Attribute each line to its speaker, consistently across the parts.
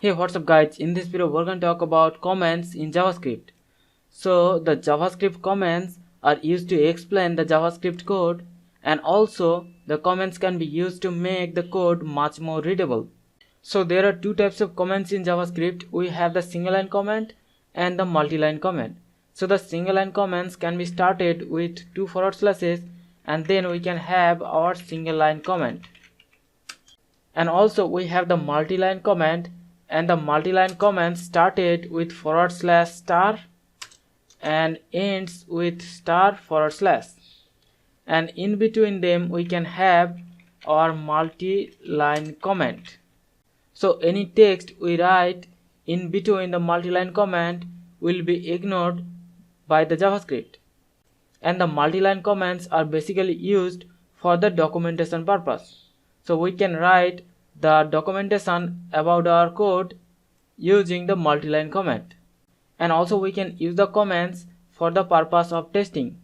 Speaker 1: Hey, what's up guys? In this video we're going to talk about comments in JavaScript. So the JavaScript comments are used to explain the JavaScript code, and also the comments can be used to make the code much more readable. So there are two types of comments in JavaScript. We have the single line comment and the multi-line comment. So the single line comments can be started with 2 forward slashes, and then we can have our single line comment. And also we have the multi-line comment, and the multi-line comment started with /* and ends with */, and in between them we can have our multi-line comment. So any text we write in between the multi-line comment will be ignored by the JavaScript, and the multi-line comments are basically used for the documentation purpose. So we can write the documentation about our code using the multi-line comment, and also we can use the comments for the purpose of testing.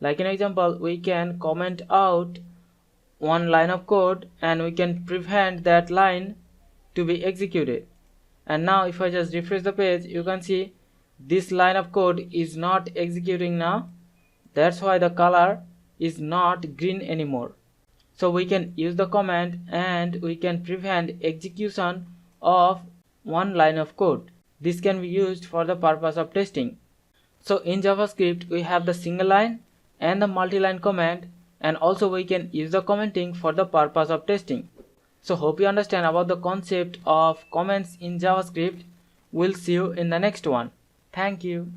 Speaker 1: Like an example, we can comment out one line of code and we can prevent that line to be executed. And now if I just refresh the page, you can see this line of code is not executing now. That's why the color is not green anymore. So we can use the comment and we can prevent execution of one line of code. This can be used for the purpose of testing. So in JavaScript we have the single line and the multi-line comment, and also we can use the commenting for the purpose of testing. So hope you understand about the concept of comments in JavaScript. We'll see you in the next one. Thank you.